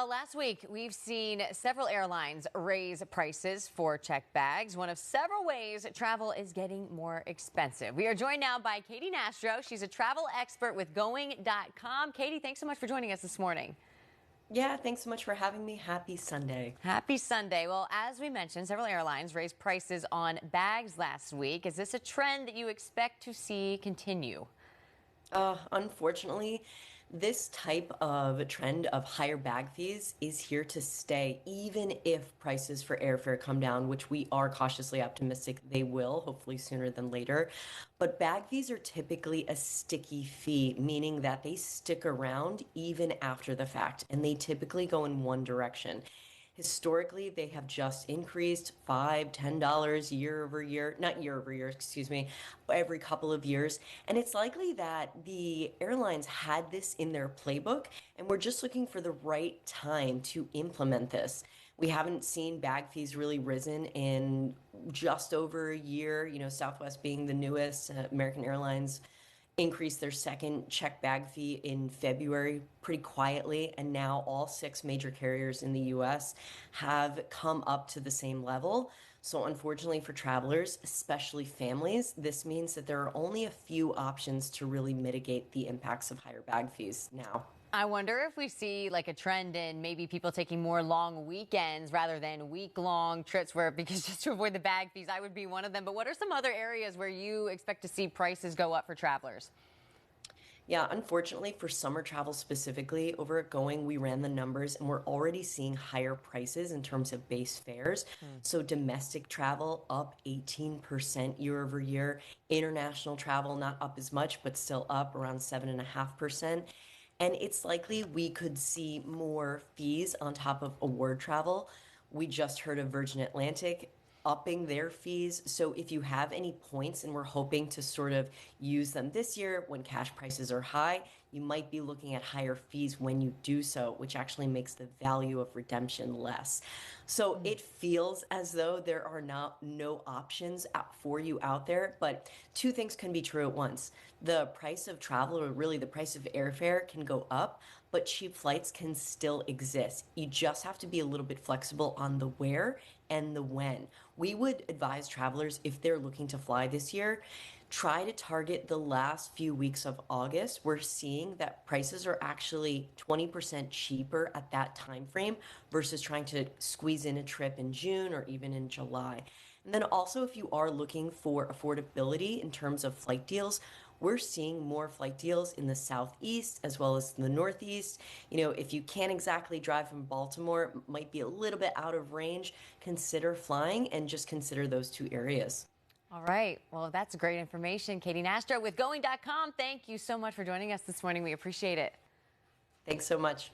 Well, last week we've seen several airlines raise prices for checked bags. One of several ways travel is getting more expensive. We are joined now by Katie Nastro. She's a travel expert with Going.com. Katie, thanks so much for joining us this morning. Yeah, thanks so much for having me. Happy Sunday. Happy Sunday. Well, as we mentioned, several airlines raised prices on bags last week. Is this a trend that you expect to see continue? Unfortunately, this type of trend of higher bag fees is here to stay, even if prices for airfare come down, which we are cautiously optimistic they will, hopefully sooner than later. But bag fees are typically a sticky fee, meaning that they stick around even after the fact, and they typically go in one direction. Historically, they have just increased $5, $10 year over year, not year over year, excuse me, every couple of years. And it's likely that the airlines had this in their playbook and we're just looking for the right time to implement this. We haven't seen bag fees really risen in just over a year, Southwest being the newest, American Airlines increased their second check bag fee in February pretty quietly, and now all six major carriers in the US have come up to the same level. So, unfortunately for travelers, especially families, this means that there are only a few options to really mitigate the impacts of higher bag fees now. I wonder if we see like a trend in maybe people taking more long weekends rather than week-long trips because just to avoid the bag fees, I would be one of them. But what are some other areas where you expect to see prices go up for travelers? Yeah, unfortunately for summer travel specifically, over at Going, we ran the numbers and we're already seeing higher prices in terms of base fares. So domestic travel up 18% year over year. International travel not up as much, but still up around 7.5%. And it's likely we could see more fees on top of award travel. We just heard of Virgin Atlantic upping their fees. So if you have any points, and we're hoping to sort of use them this year when cash prices are high, you might be looking at higher fees when you do so, which actually makes the value of redemption less. So it feels as though there are no options for you out there, but two things can be true at once. The price of travel, or really the price of airfare, can go up, but cheap flights can still exist. You just have to be a little bit flexible on the where and the when. We would advise travelers, if they're looking to fly this year, try to target the last few weeks of August. We're seeing that prices are actually 20% cheaper at that time frame versus trying to squeeze in a trip in June or even in July. And then also, if you are looking for affordability in terms of flight deals, we're seeing more flight deals in the Southeast as well as the Northeast. If you can't exactly drive from Baltimore, might be a little bit out of range, consider flying and just consider those two areas. All right. Well, that's great information. Katie Nastro with Going.com. Thank you so much for joining us this morning. We appreciate it. Thanks so much.